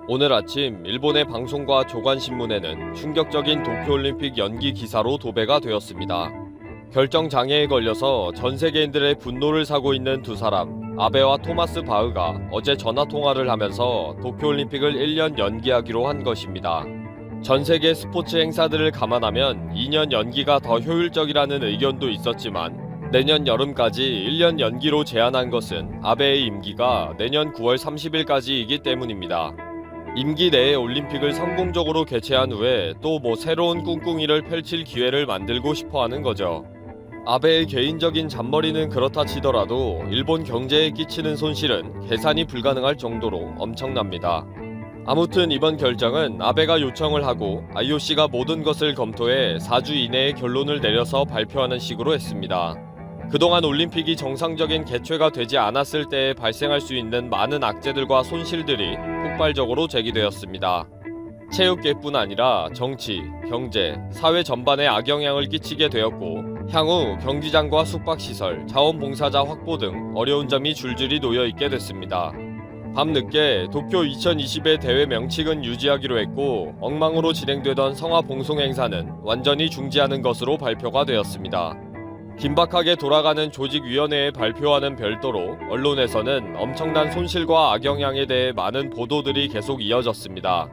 오늘 아침 일본의 방송과 조간신문에는 충격적인 도쿄올림픽 연기 기사로 도배가 되었습니다. 결정장애에 걸려서 전 세계인들의 분노를 사고 있는 두 사람, 아베와 토마스 바흐가 어제 전화통화를 하면서 도쿄올림픽을 1년 연기하기로 한 것입니다. 전 세계 스포츠 행사들을 감안하면 2년 연기가 더 효율적이라는 의견도 있었지만 내년 여름까지 1년 연기로 제한한 것은 아베의 임기가 내년 9월 30일까지이기 때문입니다. 임기 내에 올림픽을 성공적으로 개최한 후에 또 새로운 꿍꿍이를 펼칠 기회를 만들고 싶어하는 거죠. 아베의 개인적인 잔머리는 그렇다 치더라도 일본 경제에 끼치는 손실은 계산이 불가능할 정도로 엄청납니다. 아무튼 이번 결정은 아베가 요청을 하고 IOC가 모든 것을 검토해 4주 이내에 결론을 내려서 발표하는 식으로 했습니다. 그동안 올림픽이 정상적인 개최가 되지 않았을 때에 발생할 수 있는 많은 악재들과 손실들이 폭발적으로 제기되었습니다. 체육계뿐 아니라 정치, 경제, 사회 전반에 악영향을 끼치게 되었고 향후 경기장과 숙박시설, 자원봉사자 확보 등 어려운 점이 줄줄이 놓여 있게 됐습니다. 밤늦게 도쿄 2020의 대회 명칭은 유지하기로 했고 엉망으로 진행되던 성화봉송 행사는 완전히 중지하는 것으로 발표가 되었습니다. 긴박하게 돌아가는 조직위원회의 발표와는 별도로 언론에서는 엄청난 손실과 악영향에 대해 많은 보도들이 계속 이어졌습니다.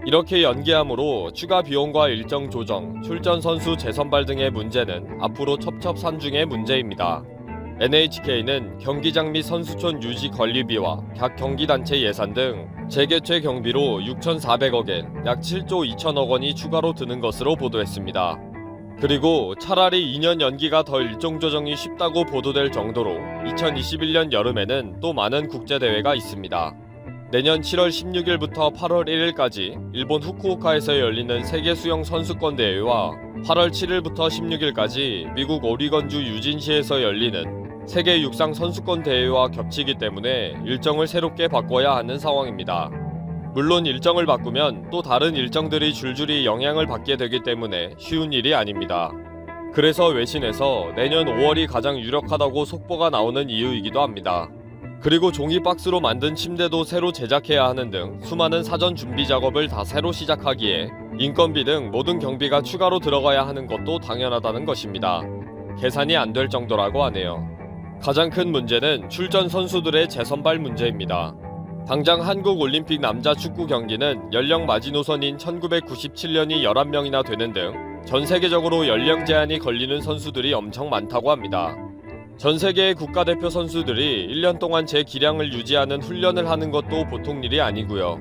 이렇게 연기함으로 추가 비용과 일정 조정, 출전 선수 재선발 등의 문제는 앞으로 첩첩산중의 문제입니다. NHK는 경기장 및 선수촌 유지 관리비와 각 경기단체 예산 등 재개최 경비로 6,400억엔, 약 7조 2천억 원이 추가로 드는 것으로 보도했습니다. 그리고 차라리 2년 연기가 더 일정 조정이 쉽다고 보도될 정도로 2021년 여름에는 또 많은 국제대회가 있습니다. 내년 7월 16일부터 8월 1일까지 일본 후쿠오카에서 열리는 세계수영 선수권대회와 8월 7일부터 16일까지 미국 오리건주 유진시에서 열리는 세계 육상 선수권대회와 겹치기 때문에 일정을 새롭게 바꿔야 하는 상황입니다. 물론 일정을 바꾸면 또 다른 일정들이 줄줄이 영향을 받게 되기 때문에 쉬운 일이 아닙니다. 그래서 외신에서 내년 5월이 가장 유력하다고 속보가 나오는 이유이기도 합니다. 그리고 종이 박스로 만든 침대도 새로 제작해야 하는 등 수많은 사전 준비 작업을 다 새로 시작하기에 인건비 등 모든 경비가 추가로 들어가야 하는 것도 당연하다는 것입니다. 계산이 안 될 정도라고 하네요. 가장 큰 문제는 출전 선수들의 재선발 문제입니다. 당장 한국 올림픽 남자 축구 경기는 연령 마지노선인 1997년이 11명이나 되는 등 전 세계적으로 연령 제한이 걸리는 선수들이 엄청 많다고 합니다. 전 세계의 국가대표 선수들이 1년 동안 제 기량을 유지하는 훈련을 하는 것도 보통 일이 아니고요.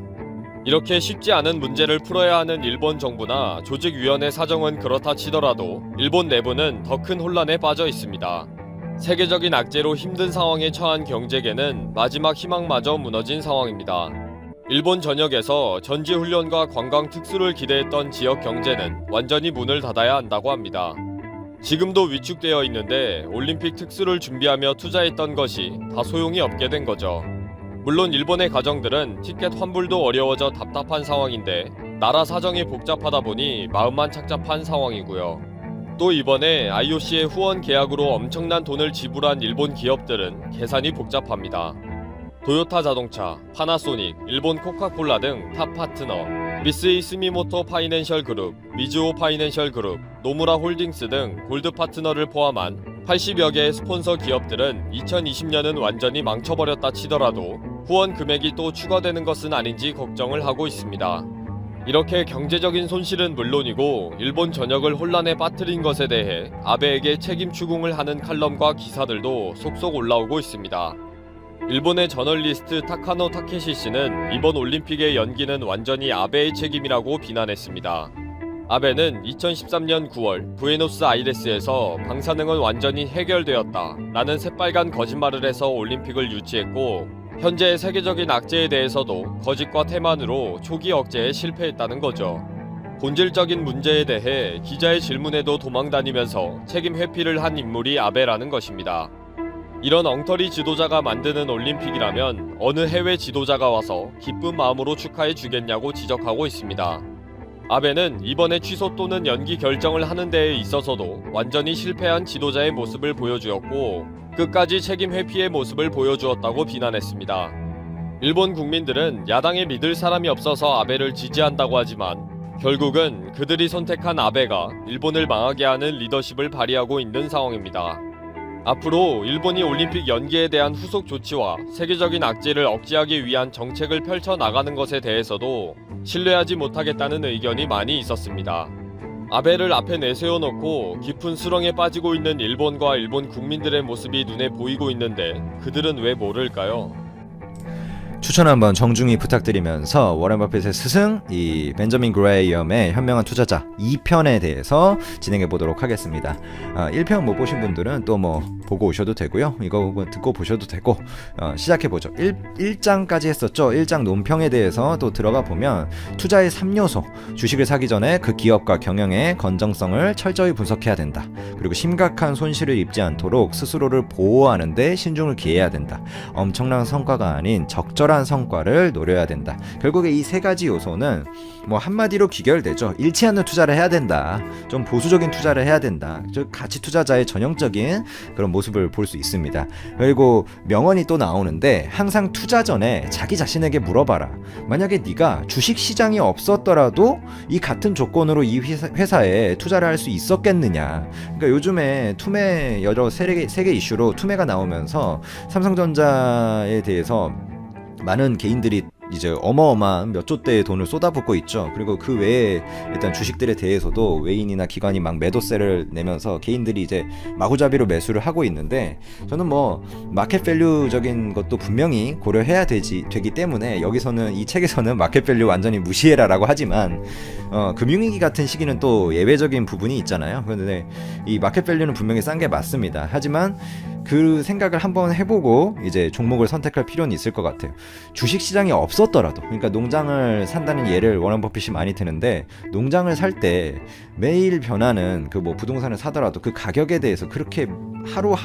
이렇게 쉽지 않은 문제를 풀어야 하는 일본 정부나 조직위원회 사정은 그렇다 치더라도 일본 내부는 더 큰 혼란에 빠져 있습니다. 세계적인 악재로 힘든 상황에 처한 경제계는 마지막 희망마저 무너진 상황입니다. 일본 전역에서 전지훈련과 관광 특수를 기대했던 지역 경제는 완전히 문을 닫아야 한다고 합니다. 지금도 위축되어 있는데 올림픽 특수를 준비하며 투자했던 것이 다 소용이 없게 된 거죠. 물론 일본의 가정들은 티켓 환불도 어려워져 답답한 상황인데 나라 사정이 복잡하다 보니 마음만 착잡한 상황이고요. 또 이번에 IOC의 후원 계약으로 엄청난 돈을 지불한 일본 기업들은 계산이 복잡합니다. 도요타 자동차, 파나소닉, 일본 코카콜라 등 탑 파트너, 미쓰이 스미모토 파이낸셜 그룹, 미즈호 파이낸셜 그룹, 노무라 홀딩스 등 골드 파트너를 포함한 80여 개의 스폰서 기업들은 2020년은 완전히 망쳐버렸다 치더라도 후원 금액이 또 추가되는 것은 아닌지 걱정을 하고 있습니다. 이렇게 경제적인 손실은 물론이고 일본 전역을 혼란에 빠뜨린 것에 대해 아베에게 책임 추궁을 하는 칼럼과 기사들도 속속 올라오고 있습니다. 일본의 저널리스트 타카노 타케시 씨는 이번 올림픽의 연기는 완전히 아베의 책임이라고 비난했습니다. 아베는 2013년 9월 부에노스아이레스에서 방사능은 완전히 해결되었다 라는 새빨간 거짓말을 해서 올림픽을 유치했고 현재의 세계적인 악재에 대해서도 거짓과 태만으로 초기 억제에 실패했다는 거죠. 본질적인 문제에 대해 기자의 질문에도 도망다니면서 책임 회피를 한 인물이 아베라는 것입니다. 이런 엉터리 지도자가 만드는 올림픽이라면 어느 해외 지도자가 와서 기쁜 마음으로 축하해 주겠냐고 지적하고 있습니다. 아베는 이번에 취소 또는 연기 결정을 하는 데에 있어서도 완전히 실패한 지도자의 모습을 보여주었고 끝까지 책임 회피의 모습을 보여주었다고 비난했습니다. 일본 국민들은 야당에 믿을 사람이 없어서 아베를 지지한다고 하지만 결국은 그들이 선택한 아베가 일본을 망하게 하는 리더십을 발휘하고 있는 상황입니다. 앞으로 일본이 올림픽 연기에 대한 후속 조치와 세계적인 악재를 억제하기 위한 정책을 펼쳐나가는 것에 대해서도 신뢰하지 못하겠다는 의견이 많이 있었습니다. 아베를 앞에 내세워놓고 깊은 수렁에 빠지고 있는 일본과 일본 국민들의 모습이 눈에 보이고 있는데 그들은 왜 모를까요? 추천 한번 정중히 부탁드리면서 워렌 버핏의 스승 이 벤저민 그레이엄의 현명한 투자자 2편에 대해서 진행해 보도록 하겠습니다. 1편 못 보신 분들은 또 뭐 보고 오셔도 되고요. 이거 듣고 보셔도 되고 시작해 보죠. 1장까지 했었죠. 1장 논평에 대해서 또 들어가 보면 투자의 3요소, 주식을 사기 전에 그 기업과 경영의 건정성을 철저히 분석해야 된다. 그리고 심각한 손실을 입지 않도록 스스로를 보호하는 데 신중을 기해야 된다. 엄청난 성과가 아닌 적절한 성과를 노려야 된다. 결국에 이 세 가지 요소는 뭐 한마디로 귀결되죠. 잃지 않는 투자를 해야 된다. 좀 보수적인 투자를 해야 된다. 즉 가치 투자자의 전형적인 그런 모습을 볼 수 있습니다. 그리고 명언이 또 나오는데 항상 투자 전에 자기 자신에게 물어봐라. 만약에 네가 주식 시장이 없었더라도 이 같은 조건으로 이 회사에 투자를 할 수 있었겠느냐. 그러니까 요즘에 투매 여러 세계 이슈로 투매가 나오면서 삼성전자에 대해서 많은 개인들이 이제 어마어마한 몇 조대의 돈을 쏟아붓고 있죠. 그리고 그 외에 일단 주식들에 대해서도 외인이나 기관이 막 매도세를 내면서 개인들이 이제 마구잡이로 매수를 하고 있는데 저는 뭐 마켓 밸류적인 것도 분명히 고려해야 되기 때문에 여기서는 이 책에서는 마켓 밸류 완전히 무시해라라고 하지만 금융위기 같은 시기는 또 예외적인 부분이 있잖아요. 그런데 이 마켓 밸류는 분명히 싼 게 맞습니다. 하지만 그 생각을 한번 해보고 이제 종목을 선택할 필요는 있을 것 같아요. 주식 시장이 없었더라도, 그러니까 농장을 산다는 예를 워런 버핏이 많이 드는데 농장을 살 때 매일 변하는 그 뭐 부동산을 사더라도 그 가격에 대해서 그렇게 하루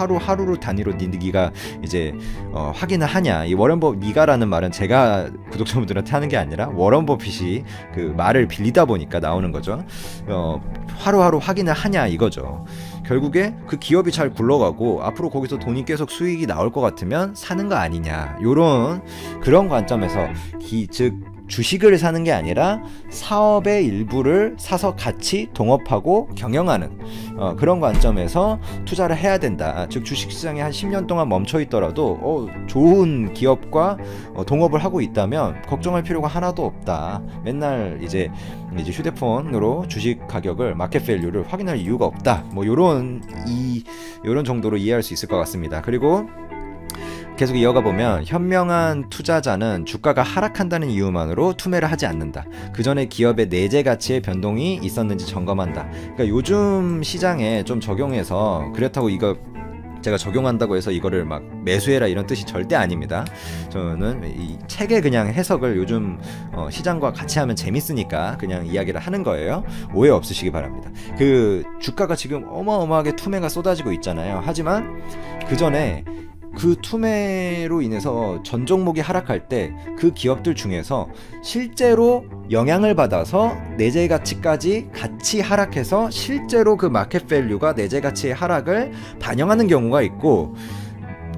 단위로 네가 이제 확인을 하냐. 이 워런 버핏 네가라는 말은 제가 구독자분들한테 하는 게 아니라 워런 버핏이 그 말을 빌리다 보니까 나오는 거죠. 하루하루 확인을 하냐 이거죠. 결국에 그 기업이 잘 굴러가고 앞으로 거기서 돈이 계속 수익이 나올 것 같으면 사는 거 아니냐. 요런 그런 관점에서 즉 주식을 사는 게 아니라 사업의 일부를 사서 같이 동업하고 경영하는 그런 관점에서 투자를 해야 된다. 즉 주식시장이 한 10년 동안 멈춰 있더라도 좋은 기업과 동업을 하고 있다면 걱정할 필요가 하나도 없다. 맨날 이제 휴대폰으로 주식 가격을 마켓 밸류를 확인할 이유가 없다. 뭐 요런 정도로 이해할 수 있을 것 같습니다. 그리고 계속 이어가 보면 현명한 투자자는 주가가 하락한다는 이유만으로 투매를 하지 않는다. 그 전에 기업의 내재 가치의 변동이 있었는지 점검한다. 그러니까 요즘 시장에 좀 적용해서 그렇다고 이거 제가 적용한다고 해서 이거를 막 매수해라 이런 뜻이 절대 아닙니다. 저는 이 책의 그냥 해석을 요즘 시장과 같이 하면 재밌으니까 그냥 이야기를 하는 거예요. 오해 없으시기 바랍니다. 그 주가가 지금 어마어마하게 투매가 쏟아지고 있잖아요. 하지만 그 전에 그 투매로 인해서 전 종목이 하락할 때 그 기업들 중에서 실제로 영향을 받아서 내재 가치까지 같이 하락해서 실제로 그 마켓 밸류가 내재 가치의 하락을 반영하는 경우가 있고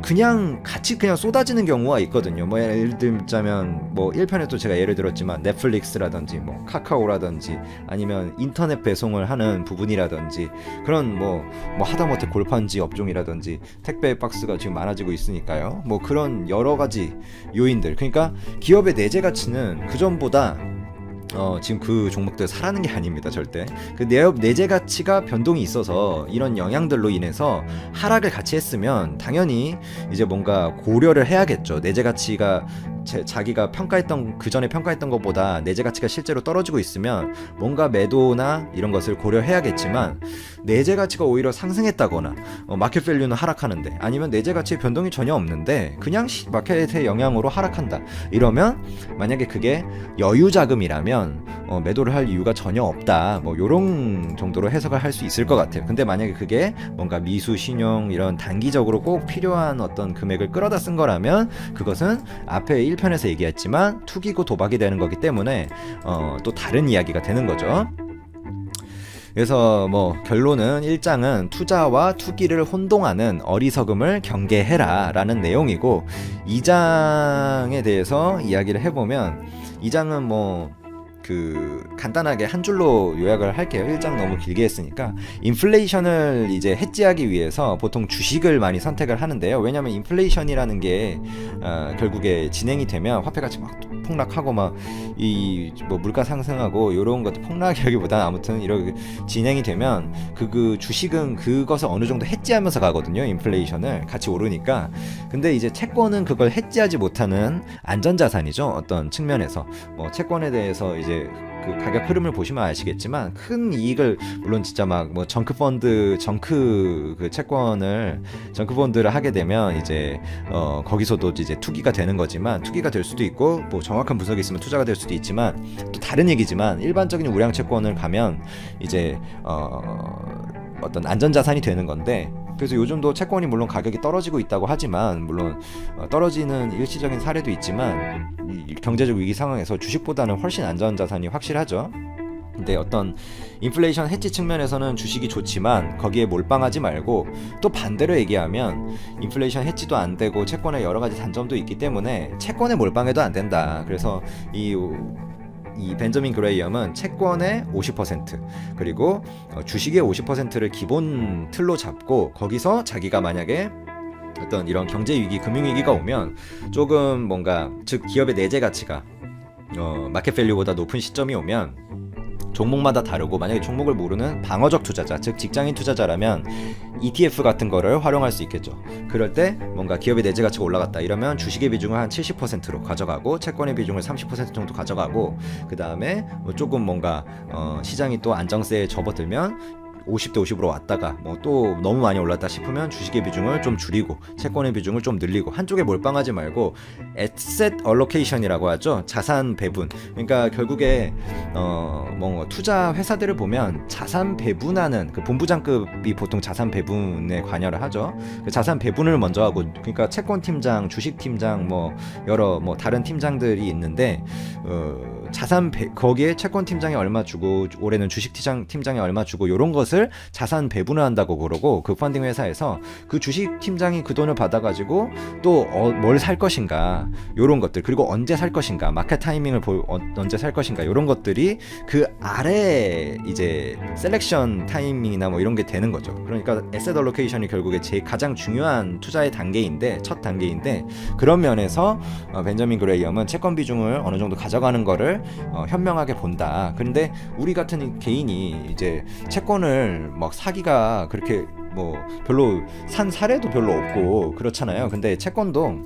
그냥 같이 그냥 쏟아지는 경우가 있거든요. 뭐 예를 들자면 뭐 1편에도 제가 예를 들었지만 넷플릭스라든지 뭐 카카오라든지 아니면 인터넷 배송을 하는 부분이라든지 그런 뭐 하다못해 골판지 업종이라든지 택배 박스가 지금 많아지고 있으니까요. 뭐 그런 여러 가지 요인들. 그러니까 기업의 내재 가치는 그전보다 지금 그 종목들 사라는 게 아닙니다. 절대. 그 내재 가치가 변동이 있어서 이런 영향들로 인해서 하락을 같이 했으면 당연히 이제 뭔가 고려를 해야겠죠. 내재 가치가 자기가 평가했던 그 전에 평가했던 것보다 내재 가치가 실제로 떨어지고 있으면 뭔가 매도나 이런 것을 고려해야겠지만 내재 가치가 오히려 상승했다거나 마켓 밸류는 하락하는데 아니면 내재 가치의 변동이 전혀 없는데 그냥 마켓의 영향으로 하락한다. 이러면 만약에 그게 여유 자금이라면 매도를 할 이유가 전혀 없다. 뭐 요런 정도로 해석을 할 수 있을 것 같아요. 근데 만약에 그게 뭔가 미수, 신용 이런 단기적으로 꼭 필요한 어떤 금액을 끌어다 쓴 거라면 그것은 앞에 1편에서 얘기했지만 투기고 도박이 되는 거기 때문에 또 다른 이야기가 되는 거죠. 그래서 뭐 결론은 1장은 투자와 투기를 혼동하는 어리석음을 경계해라라는 내용이고 2장에 대해서 이야기를 해보면 2장은 뭐 간단하게 한 줄로 요약을 할게요. 1장 너무 길게 했으니까 인플레이션을 이제 해지하기 위해서 보통 주식을 많이 선택을 하는데요. 왜냐하면 인플레이션이라는 게 결국에 진행이 되면 화폐가치 막 폭락하고 막 이 뭐 물가 상승하고 이런 것도 폭락이라기보다는 아무튼 이렇게 진행이 되면 그 주식은 그것을 어느 정도 해지하면서 가거든요. 인플레이션을 같이 오르니까. 근데 이제 채권은 그걸 해지하지 못하는 안전자산이죠. 어떤 측면에서 뭐 채권에 대해서 이제 그 가격 흐름을 보시면 아시겠지만 큰 이익을 물론 진짜 막 뭐 정크 그 채권을 정크 펀드를 하게 되면 이제 거기서도 이제 투기가 되는 거지만 투기가 될 수도 있고 뭐 정확한 분석이 있으면 투자가 될 수도 있지만 또 다른 얘기지만 일반적인 우량 채권을 가면 이제 어떤 안전자산이 되는 건데 그래서 요즘도 채권이 물론 가격이 떨어지고 있다고 하지만 물론 떨어지는 일시적인 사례도 있지만 이 경제적 위기 상황에서 주식보다는 훨씬 안전자산이 확실하죠. 근데 어떤 인플레이션 해지 측면에서는 주식이 좋지만 거기에 몰빵하지 말고 또 반대로 얘기하면 인플레이션 해지도 안 되고 채권에 여러 가지 단점도 있기 때문에 채권에 몰빵해도 안 된다. 그래서 이 벤저민 그레이엄은 채권의 50% 그리고 주식의 50%를 기본 틀로 잡고 거기서 자기가 만약에 어떤 이런 경제 위기, 금융 위기가 오면 조금 뭔가 즉 기업의 내재 가치가 마켓 밸류보다 높은 시점이 오면 종목마다 다르고 만약에 종목을 모르는 방어적 투자자 즉 직장인 투자자라면 ETF 같은 거를 활용할 수 있겠죠. 그럴 때 뭔가 기업의 내재 가치가 올라갔다 이러면 주식의 비중을 한 70%로 가져가고 채권의 비중을 30% 정도 가져가고 그 다음에 조금 뭔가 시장이 또 안정세에 접어들면 50대 50으로 왔다가 뭐 또 너무 많이 올랐다 싶으면 주식의 비중을 좀 줄이고 채권의 비중을 좀 늘리고 한쪽에 몰빵하지 말고 에셋 얼로케이션이라고 하죠. 자산 배분. 그러니까 결국에 뭐 투자 회사들을 보면 자산 배분하는 그 본부장급이 보통 자산 배분에 관여를 하죠. 그 자산 배분을 먼저 하고 그러니까 채권 팀장, 주식 팀장 뭐 여러 뭐 다른 팀장들이 있는데 거기에 채권 팀장이 얼마 주고 올해는 주식 팀장이 얼마 주고 이런 것을 자산 배분을 한다고 그러고 그 펀딩 회사에서 그 주식 팀장이 그 돈을 받아가지고 또 뭘 살 것인가 이런 것들 그리고 언제 살 것인가 마켓 타이밍을 언제 살 것인가 이런 것들이 그 아래 이제 셀렉션 타이밍이나 뭐 이런 게 되는 거죠. 그러니까 에셋 얼로케이션이 결국에 가장 중요한 투자의 첫 단계인데 그런 면에서 벤저민 그레이엄은 채권 비중을 어느 정도 가져가는 거를 현명하게 본다. 그런데 우리 같은 개인이 이제 채권을 막 사기가 그렇게 뭐 별로 산 사례도 별로 없고 그렇잖아요. 근데 채권도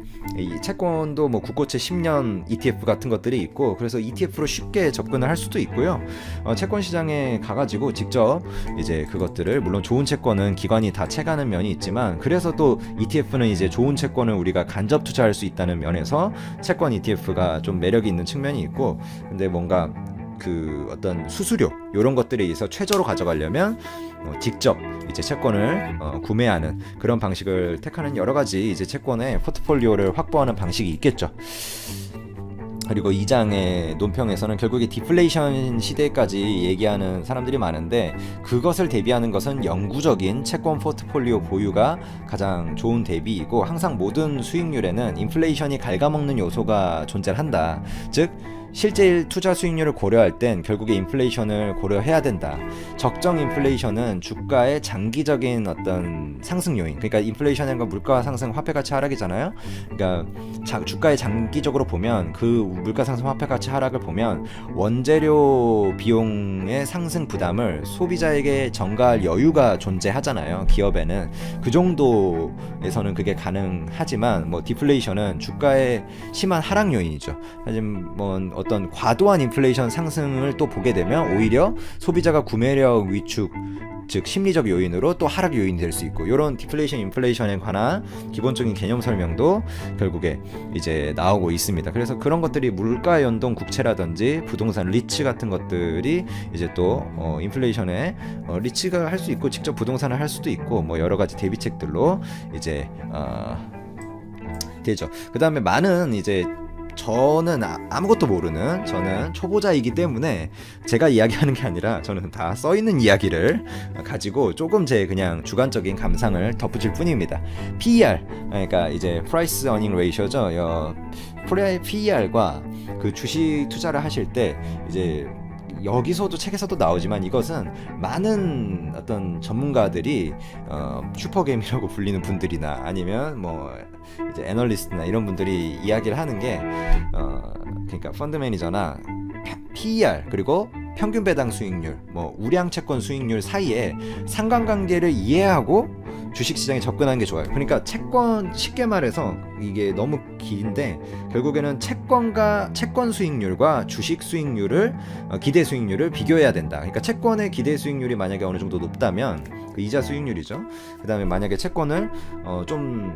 뭐 국고채 10년 ETF 같은 것들이 있고 그래서 ETF로 쉽게 접근을 할 수도 있고요. 채권 시장에 가가지고 직접 이제 그것들을 물론 좋은 채권은 기관이 다 채가는 면이 있지만 그래서 또 ETF는 이제 좋은 채권을 우리가 간접 투자할 수 있다는 면에서 채권 ETF가 좀 매력이 있는 측면이 있고 근데 뭔가 그 어떤 수수료 이런 것들에 의해서 최저로 가져가려면 직접 이제 채권을 구매하는 그런 방식을 택하는 여러 가지 이제 채권의 포트폴리오를 확보하는 방식이 있겠죠. 그리고 2장의 논평에서는 결국에 디플레이션 시대까지 얘기하는 사람들이 많은데 그것을 대비하는 것은 영구적인 채권 포트폴리오 보유가 가장 좋은 대비이고 항상 모든 수익률에는 인플레이션이 갉아먹는 요소가 존재한다. 즉 실제 투자 수익률을 고려할 땐 결국에 인플레이션을 고려해야 된다. 적정 인플레이션은 주가의 장기적인 어떤 상승 요인. 그러니까 인플레이션이라는 건 물가 상승, 화폐 가치 하락이잖아요. 그러니까 주가의 장기적으로 보면 그 물가 상승, 화폐 가치 하락을 보면 원재료 비용의 상승 부담을 소비자에게 전가할 여유가 존재하잖아요. 기업에는 그 정도에서는 그게 가능하지만 뭐 디플레이션은 주가의 심한 하락 요인이죠. 하지만 뭐 어떤 과도한 인플레이션 상승을 또 보게 되면 오히려 소비자가 구매력 위축 즉 심리적 요인으로 또 하락 요인이 될 수 있고 이런 디플레이션 인플레이션에 관한 기본적인 개념 설명도 결국에 이제 나오고 있습니다. 그래서 그런 것들이 물가 연동 국채라든지 부동산 리츠 같은 것들이 이제 또 인플레이션에 리츠가 할 수 있고 직접 부동산을 할 수도 있고 뭐 여러 가지 대비책들로 이제 되죠. 그 다음에 많은 이제 저는 아무것도 모르는 저는 초보자이기 때문에 제가 이야기하는 게 아니라 저는 다 써있는 이야기를 가지고 조금 제 그냥 주관적인 감상을 덧붙일 뿐입니다. PER 그러니까 이제 Price Earning Ratio죠. PER과 그 주식 투자를 하실 때 이제 여기서도 책에서도 나오지만 이것은 많은 어떤 전문가들이 슈퍼게임이라고 불리는 분들이나 아니면 뭐 이제 애널리스트나 이런 분들이 이야기를 하는 게 그러니까 펀드 매니저나 PER 그리고 평균 배당 수익률, 뭐 우량 채권 수익률 사이에 상관관계를 이해하고 주식시장에 접근하는 게 좋아요. 그러니까 채권 쉽게 말해서 이게 너무 긴데 결국에는 채권 수익률과 주식 수익률을 기대 수익률을 비교해야 된다. 그러니까 채권의 기대 수익률이 만약에 어느 정도 높다면 그 이자 수익률이죠. 그 다음에 만약에 채권을 좀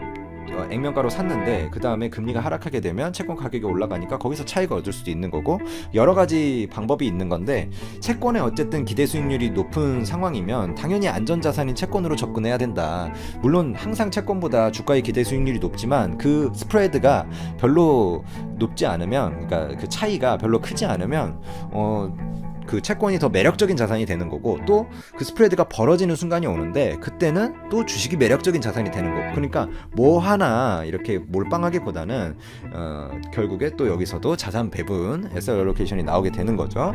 액면가로 샀는데 그 다음에 금리가 하락하게 되면 채권 가격이 올라가니까 거기서 차익을 얻을 수도 있는 거고 여러 가지 방법이 있는 건데 채권에 어쨌든 기대 수익률이 높은 상황이면 당연히 안전자산인 채권으로 접근해야 된다. 물론 항상 채권보다 주가의 기대 수익률이 높지만 그 스프레드가 별로 높지 않으면 그러니까 그 차이가 별로 크지 않으면 그 채권이 더 매력적인 자산이 되는 거고 또 그 스프레드가 벌어지는 순간이 오는데 그때는 또 주식이 매력적인 자산이 되는 거고 그러니까 뭐 하나 이렇게 몰빵하기보다는 결국에 또 여기서도 자산 배분, 애셋 알로케이션이 나오게 되는 거죠.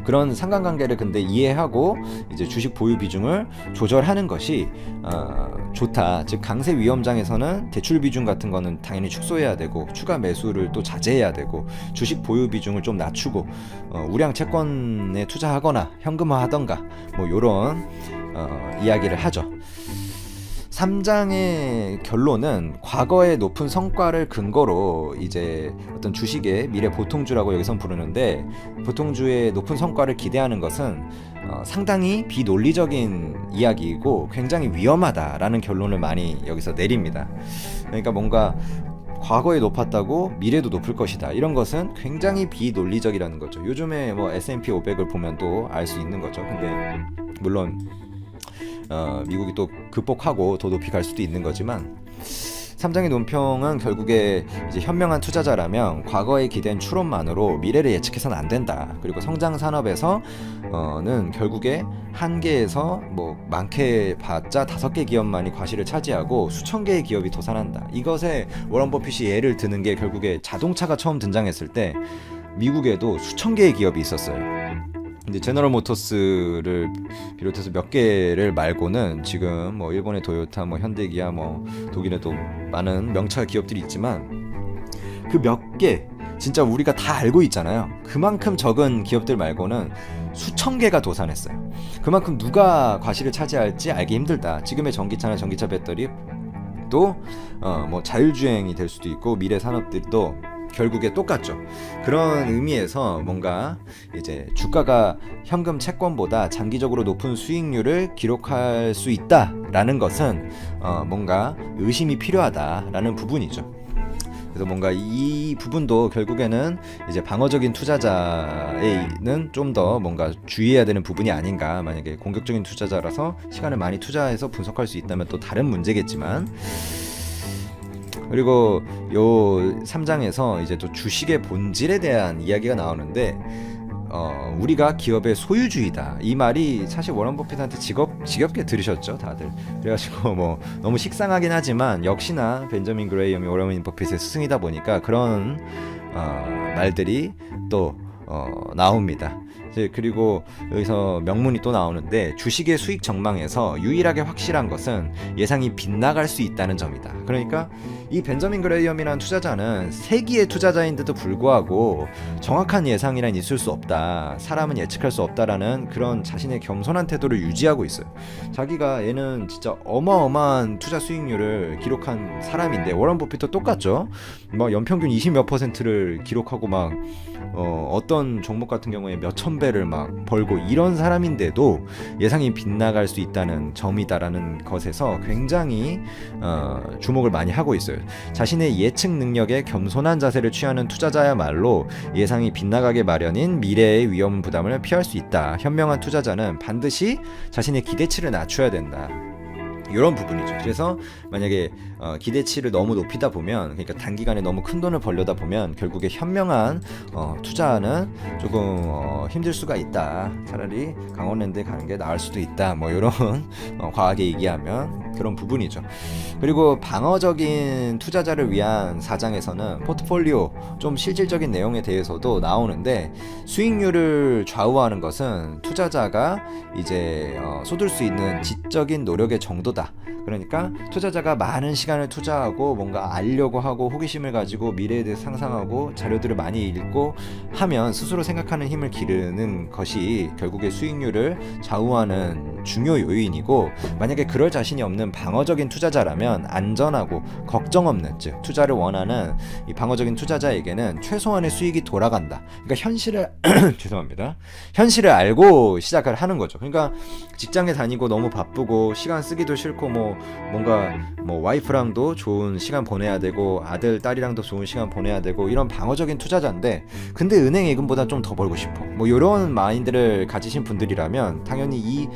그런 상관관계를 근데 이해하고 이제 주식 보유 비중을 조절하는 것이 좋다. 즉 강세 위험장에서는 대출 비중 같은 거는 당연히 축소해야 되고 추가 매수를 또 자제해야 되고 주식 보유 비중을 좀 낮추고 우량 채권에 투자하거나 현금화하던가 뭐 요런 이야기를 하죠. 3장의 결론은 과거의 높은 성과를 근거로 이제 어떤 주식의 미래 보통주라고 여기선 부르는데 보통주의 높은 성과를 기대하는 것은 상당히 비논리적인 이야기이고 굉장히 위험하다라는 결론을 많이 여기서 내립니다. 그러니까 뭔가 과거에 높았다고 미래도 높을 것이다 이런 것은 굉장히 비논리적이라는 거죠. 요즘에 뭐 S&P 500을 보면 또 알 수 있는 거죠. 근데 물론 미국이 또 극복하고 더 높이 갈 수도 있는 거지만 3장의 논평은 결국에 이제 현명한 투자자라면 과거에 기댄 추론만으로 미래를 예측해서는 안 된다. 그리고 성장 산업에서는 결국에 한 개에서 뭐 많게 봤자 5개 기업만이 과실을 차지하고 수천 개의 기업이 도산한다. 이것에 워런 버핏이 예를 드는 게 결국에 자동차가 처음 등장했을 때 미국에도 수천 개의 기업이 있었어요. 근데 제너럴 모터스를 비롯해서 몇 개를 말고는 지금 뭐 일본의 도요타, 뭐 현대기아, 뭐 독일에도 많은 명차 기업들이 있지만 그 몇 개 진짜 우리가 다 알고 있잖아요. 그만큼 적은 기업들 말고는 수천 개가 도산했어요. 그만큼 누가 과실을 차지할지 알기 힘들다. 지금의 전기차나 전기차 배터리 또 뭐 자율주행이 될 수도 있고 미래 산업들도 결국에 똑같죠. 그런 의미에서 뭔가 이제 주가가 현금 채권보다 장기적으로 높은 수익률을 기록할 수 있다라는 것은 뭔가 의심이 필요하다라는 부분이죠. 그래서 뭔가 이 부분도 결국에는 이제 방어적인 투자자에는 좀 더 뭔가 주의해야 되는 부분이 아닌가. 만약에 공격적인 투자자라서 시간을 많이 투자해서 분석할 수 있다면 또 다른 문제겠지만 그리고 요 3장에서 이제 또 주식의 본질에 대한 이야기가 나오는데 우리가 기업의 소유주의다. 이 말이 사실 워런 버핏한테 지겹게 들으셨죠, 다들. 그래가지고 뭐 너무 식상하긴 하지만 역시나 벤저민 그레이엄이 워런 버핏의 스승이다 보니까 그런 말들이 또 나옵니다. 그리고 여기서 명문이 또 나오는데 주식의 수익 전망에서 유일하게 확실한 것은 예상이 빗나갈 수 있다는 점이다. 그러니까 이 벤저민 그레이엄이라는 투자자는 세기의 투자자인데도 불구하고 정확한 예상이란 있을 수 없다. 사람은 예측할 수 없다라는 그런 자신의 겸손한 태도를 유지하고 있어요. 자기가 얘는 진짜 어마어마한 투자 수익률을 기록한 사람인데 워런 버핏도 똑같죠. 막 연평균 20몇 %를 기록하고 막 어떤 종목 같은 경우에 몇천 배를 막 벌고 이런 사람인데도 예상이 빗나갈 수 있다는 점이다라는 것에서 굉장히 주목을 많이 하고 있어요. 자신의 예측 능력에 겸손한 자세를 취하는 투자자야말로 예상이 빗나가게 마련인 미래의 위험 부담을 피할 수 있다. 현명한 투자자는 반드시 자신의 기대치를 낮춰야 된다. 이런 부분이죠. 그래서 만약에 기대치를 너무 높이다 보면, 그러니까 단기간에 너무 큰 돈을 벌려다 보면 결국에 현명한 투자는 조금 힘들 수가 있다. 차라리 강원랜드에 가는 게 나을 수도 있다. 뭐 이런 과하게 얘기하면 그런 부분이죠. 그리고 방어적인 투자자를 위한 사장에서는 포트폴리오 좀 실질적인 내용에 대해서도 나오는데, 수익률을 좌우하는 것은 투자자가 이제 쏟을 수 있는 지적인 노력의 정도다. 그러니까 투자자가 많은 시간을 투자하고 뭔가 알려고 하고 호기심을 가지고 미래에 대해 상상하고 자료들을 많이 읽고 하면 스스로 생각하는 힘을 기르는 것이 결국에 수익률을 좌우하는 중요 요인이고, 만약에 그럴 자신이 없는 방어적인 투자자라면 안전하고 걱정 없는, 즉 투자를 원하는 이 방어적인 투자자에게는 최소한의 수익이 돌아간다. 그러니까 현실을 죄송합니다. 현실을 알고 시작을 하는 거죠. 그러니까 직장에 다니고 너무 바쁘고 시간 쓰기도 싫고 뭔가 와이프랑도 좋은 시간 보내야 되고 아들 딸이랑도 좋은 시간 보내야 되고 이런 방어적인 투자자인데, 근데 은행 예금보다 좀 더 벌고 싶어, 뭐 이런 마인드를 가지신 분들이라면 당연히 이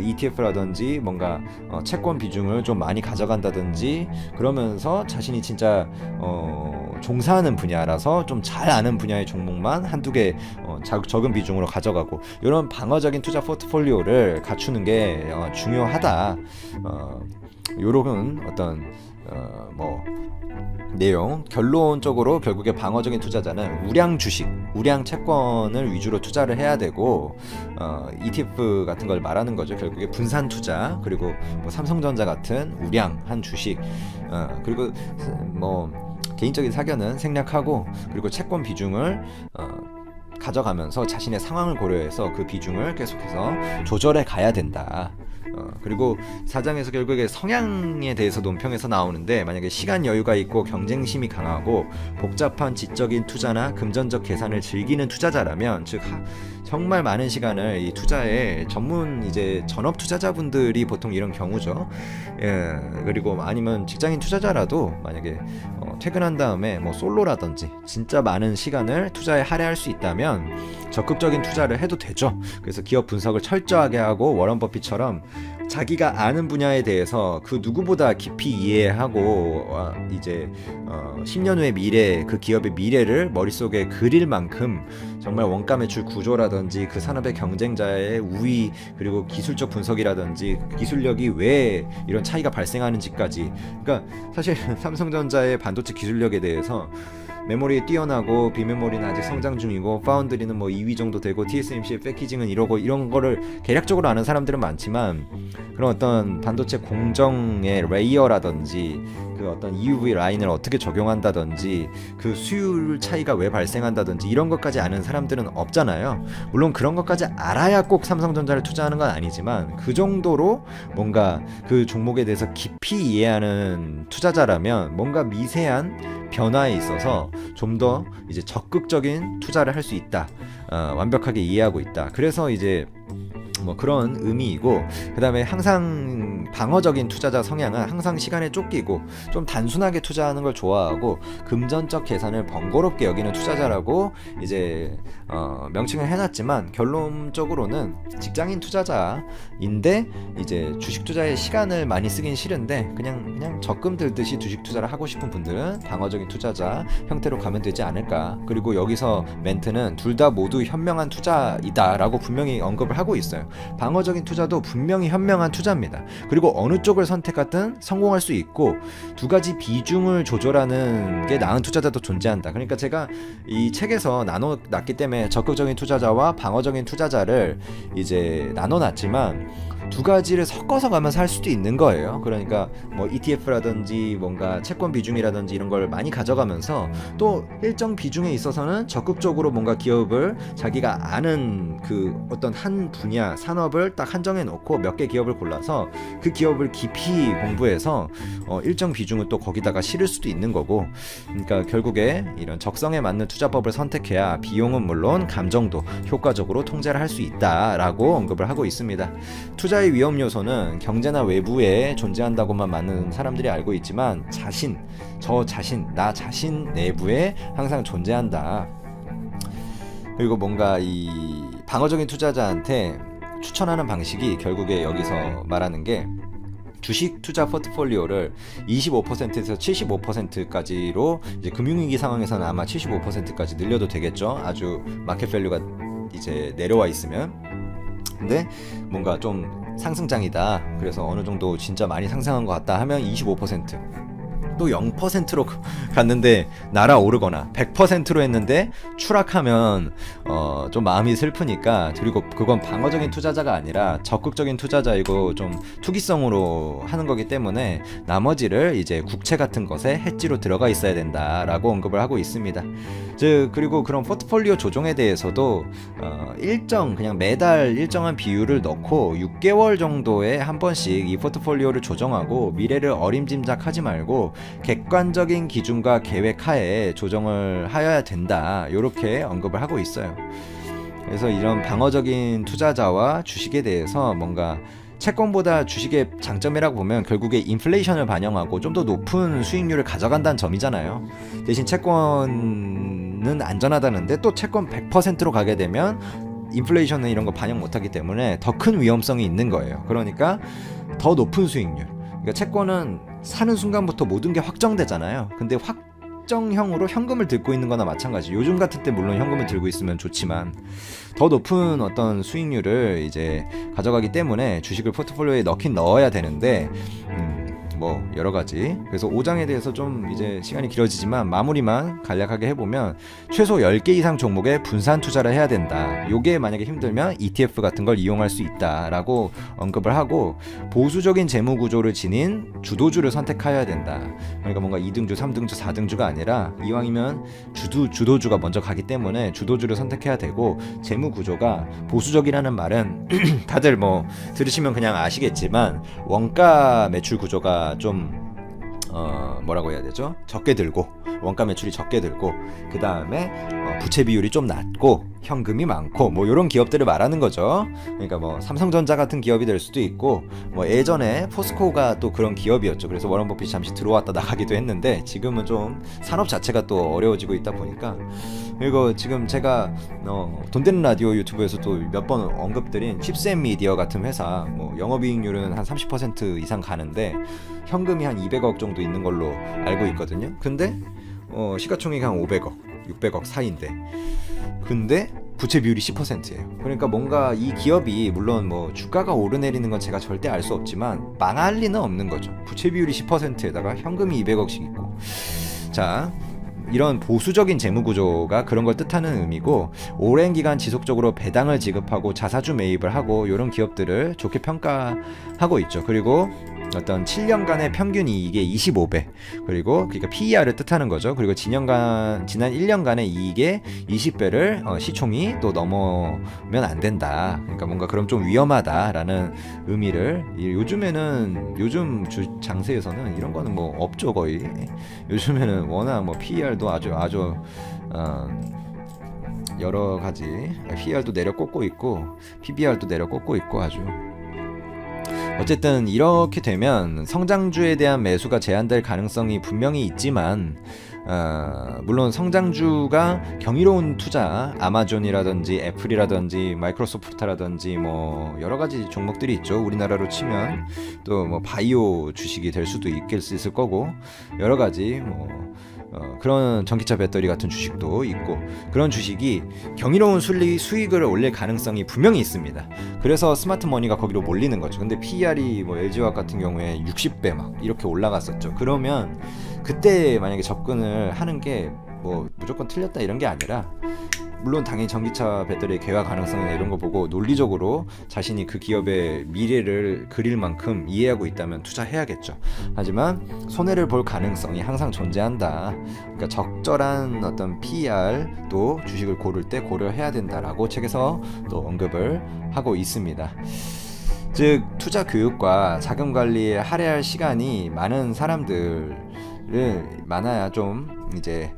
ETF라든지 뭔가 채권 비중을 좀 많이 가져간다든지, 그러면서 자신이 진짜 종사하는 분야라서 좀 잘 아는 분야의 종목만 한두 개 적은 비중으로 가져가고, 이런 방어적인 투자 포트폴리오를 갖추는 게 중요하다. 요런 어떤 내용, 결론적으로 결국에 방어적인 투자자는 우량 주식, 우량 채권을 위주로 투자를 해야 되고, ETF 같은 걸 말하는 거죠. 결국에 분산 투자, 그리고 삼성전자 같은 우량한 주식, 그리고 개인적인 사견은 생략하고, 그리고 채권 비중을 가져가면서 자신의 상황을 고려해서 그 비중을 계속해서 조절해 가야 된다. 그리고 사장에서 결국에 성향에 대해서 논평에서 나오는데, 만약에 시간 여유가 있고 경쟁심이 강하고 복잡한 지적인 투자나 금전적 계산을 즐기는 투자자라면, 즉 정말 많은 시간을 이 투자에 전문 이제 전업 투자자분들이 보통 이런 경우죠. 그리고 아니면 직장인 투자자라도 만약에 퇴근한 다음에 솔로라든지 진짜 많은 시간을 투자에 할애할 수 있다면 적극적인 투자를 해도 되죠. 그래서 기업 분석을 철저하게 하고 워런 버핏처럼 자기가 아는 분야에 대해서 그 누구보다 깊이 이해하고 이제 10년 후의 미래, 그 기업의 미래를 머릿속에 그릴 만큼 정말 원가 매출 구조라든지 그 산업의 경쟁자의 우위, 그리고 기술적 분석이라든지 기술력이 왜 이런 차이가 발생하는지까지. 그러니까 사실 삼성전자의 반도체 기술력에 대해서 메모리 뛰어나고 비메모리는 아직 성장 중이고 파운드리는 2위 정도 되고 TSMC의 패키징은 이러고, 이런 거를 계략적으로 아는 사람들은 많지만, 그런 어떤 반도체 공정의 레이어라든지 그 어떤 EUV 라인을 어떻게 적용한다든지 그 수율 차이가 왜 발생한다든지 이런 것까지 아는 사람들은 없잖아요. 물론 그런 것까지 알아야 꼭 삼성전자를 투자하는 건 아니지만, 그 정도로 뭔가 그 종목에 대해서 깊이 이해하는 투자자라면 뭔가 미세한 변화에 있어서 좀 더 이제 적극적인 투자를 할 수 있다. 완벽하게 이해하고 있다. 그래서 이제 그런 의미이고, 그 다음에 항상 방어적인 투자자 성향은 항상 시간에 쫓기고 좀 단순하게 투자하는 걸 좋아하고 금전적 계산을 번거롭게 여기는 투자자라고 이제 명칭을 해놨지만, 결론적으로는 직장인 투자자인데 이제 주식 투자에 시간을 많이 쓰긴 싫은데 그냥 적금 들듯이 주식 투자를 하고 싶은 분들은 방어적인 투자자 형태로 가면 되지 않을까. 그리고 여기서 멘트는 둘 다 모두 현명한 투자이다 라고 분명히 언급을 하고 있어요. 방어적인 투자도 분명히 현명한 투자입니다. 그리고 어느 쪽을 선택하든 성공할 수 있고, 두 가지 비중을 조절하는 게 나은 투자자도 존재한다. 그러니까 제가 이 책에서 나눠놨기 때문에 적극적인 투자자와 방어적인 투자자를 이제 나눠놨지만, 두 가지를 섞어서 가면서 할 수도 있는 거예요. 그러니까 ETF라든지 뭔가 채권 비중이라든지 이런 걸 많이 가져가면서 또 일정 비중에 있어서는 적극적으로 뭔가 기업을 자기가 아는 그 어떤 한 분야 산업을 딱 한정해 놓고 몇 개 기업을 골라서 그 기업을 깊이 공부해서 일정 비중을 또 거기다가 실을 수도 있는 거고. 그러니까 결국에 이런 적성에 맞는 투자법을 선택해야 비용은 물론 감정도 효과적으로 통제를 할 수 있다라고 언급을 하고 있습니다. 투자의 위험 요소는 경제나 외부에 존재한다고만 많은 사람들이 알고 있지만, 나 자신 내부에 항상 존재한다. 그리고 뭔가 이 방어적인 투자자한테 추천하는 방식이 결국에 여기서 말하는 게, 주식 투자 포트폴리오를 25%에서 75%까지로 이제 금융위기 상황에서는 아마 75%까지 늘려도 되겠죠. 아주 마켓 밸류가 이제 내려와 있으면. 근데 뭔가 좀 상승장이다. 그래서 어느 정도 진짜 많이 상승한 것 같다 하면 25%. 또 0%로 갔는데 날아오르거나 100%로 했는데 추락하면 좀 마음이 슬프니까. 그리고 그건 방어적인 투자자가 아니라 적극적인 투자자이고 좀 투기성으로 하는 거기 때문에 나머지를 이제 국채 같은 것에 해지로 들어가 있어야 된다라고 언급을 하고 있습니다. 그리고 그런 포트폴리오 조정에 대해서도 그냥 매달 일정한 비율을 넣고 6개월 정도에 한 번씩 이 포트폴리오를 조정하고 미래를 어림짐작하지 말고 객관적인 기준과 계획 하에 조정을 하여야 된다. 이렇게 언급을 하고 있어요. 그래서 이런 방어적인 투자자와 주식에 대해서 뭔가 채권보다 주식의 장점이라고 보면 결국에 인플레이션을 반영하고 좀 더 높은 수익률을 가져간다는 점이잖아요. 대신 채권은 안전하다는데 또 채권 100%로 가게 되면 인플레이션은 이런 거 반영 못하기 때문에 더 큰 위험성이 있는 거예요. 그러니까 더 높은 수익률. 그러니까 채권은 사는 순간부터 모든 게 확정되잖아요. 근데 확정형으로 현금을 들고 있는 거나 마찬가지. 요즘 같은 때 물론 현금을 들고 있으면 좋지만 더 높은 어떤 수익률을 이제 가져가기 때문에 주식을 포트폴리오에 넣긴 넣어야 되는데 뭐 여러 가지. 그래서 5장에 대해서 좀 이제 시간이 길어지지만 마무리만 간략하게 해보면 최소 10개 이상 종목에 분산 투자를 해야 된다. 요게 만약에 힘들면 ETF 같은 걸 이용할 수 있다라고 언급을 하고, 보수적인 재무 구조를 지닌 주도주를 선택해야 된다. 그러니까 뭔가 2등주, 3등주, 4등주가 아니라 이왕이면 주도주가 먼저 가기 때문에 주도주를 선택해야 되고, 재무 구조가 보수적이라는 말은 다들 뭐 들으시면 그냥 아시겠지만 원가 매출 구조가 좀 뭐라고 해야 되죠? 적게 들고, 원가 매출이 적게 들고, 그 다음에 부채 비율이 좀 낮고 현금이 많고 뭐 이런 기업들을 말하는 거죠. 그러니까 뭐 삼성전자 같은 기업이 될 수도 있고, 뭐 예전에 포스코가 또 그런 기업이었죠. 그래서 워런 버핏이 잠시 들어왔다 나가기도 했는데 지금은 좀 산업 자체가 또 어려워지고 있다 보니까. 그리고 지금 제가 돈 되는 라디오 유튜브에서도 몇 번 언급드린 칩스앤미디어 같은 회사, 뭐 영업이익률은 한 30% 이상 가는데 현금이 한 200억 정도 있는 걸로 알고 있거든요. 근데 시가총액이 한 500억, 600억 사이인데, 근데 부채 비율이 10%예요. 그러니까 뭔가 이 기업이, 물론 뭐 주가가 오르내리는 건 제가 절대 알 수 없지만 망할 리는 없는 거죠. 부채 비율이 10%에다가 현금이 200억씩 있고. 자, 이런 보수적인 재무 구조가 그런 걸 뜻하는 의미고, 오랜 기간 지속적으로 배당을 지급하고 자사주 매입을 하고 이런 기업들을 좋게 평가하고 있죠. 그리고 어떤 7년간의 평균 이익의 25배, 그리고 그러니까 PER을 뜻하는 거죠. 그리고 지난 1년간의 이익의 20배를 시총이 또 넘으면 안 된다. 그러니까 뭔가 그럼 좀 위험하다라는 의미를, 요즘 장세에서는 이런 거는 뭐 없죠, 거의. 요즘에는 워낙 뭐 PER도 아주 여러 가지, PER도 내려 꽂고 있고 PBR도 내려 꽂고 있고 아주. 어쨌든 이렇게 되면 성장주에 대한 매수가 제한될 가능성이 분명히 있지만, 물론 성장주가 경이로운 투자, 아마존이라든지 애플이라든지 마이크로소프트라든지 뭐 여러 가지 종목들이 있죠. 우리나라로 치면 또 뭐 바이오 주식이 될 수도 있을 거고, 여러 가지 그런 전기차 배터리 같은 주식도 있고, 그런 주식이 경이로운 수익을 올릴 가능성이 분명히 있습니다. 그래서 스마트 머니가 거기로 몰리는 거죠. 근데 PER이 뭐 LG화학 같은 경우에 60배 막 이렇게 올라갔었죠. 그러면 그때 만약에 접근을 하는 게 뭐 무조건 틀렸다 이런 게 아니라, 물론 당연히 전기차 배터리의 개화 가능성이나 이런 거 보고 논리적으로 자신이 그 기업의 미래를 그릴 만큼 이해하고 있다면 투자해야겠죠. 하지만 손해를 볼 가능성이 항상 존재한다. 그러니까 적절한 어떤 PER도 주식을 고를 때 고려해야 된다라고 책에서 또 언급을 하고 있습니다. 즉 투자 교육과 자금 관리에 할애할 시간이 많은 사람들을 많아야 좀 이제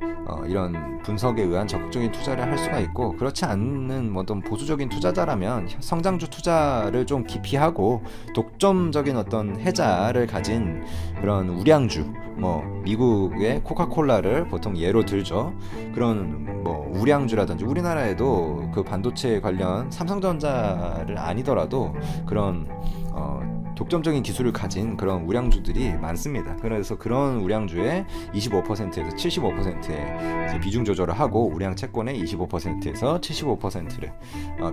이런 분석에 의한 적극적인 투자를 할 수가 있고, 그렇지 않는 어떤 보수적인 투자자라면 성장주 투자를 좀 기피하고 독점적인 어떤 해자를 가진 그런 우량주, 뭐 미국의 코카콜라를 보통 예로 들죠. 그런 뭐 우량주라든지, 우리나라에도 그 반도체 관련 삼성전자를 아니더라도 그런 독점적인 기술을 가진 그런 우량주들이 많습니다. 그래서 그런 우량주의 25%에서 75%의 비중 조절을 하고 우량 채권의 25%에서 75%를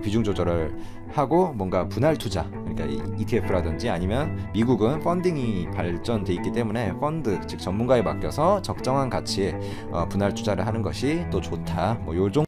비중 조절을 하고 뭔가 분할 투자, 그러니까 ETF라든지 아니면 미국은 펀딩이 발전돼 있기 때문에 펀드 즉 전문가에 맡겨서 적정한 가치에 분할 투자를 하는 것이 또 좋다. 뭐 요 정도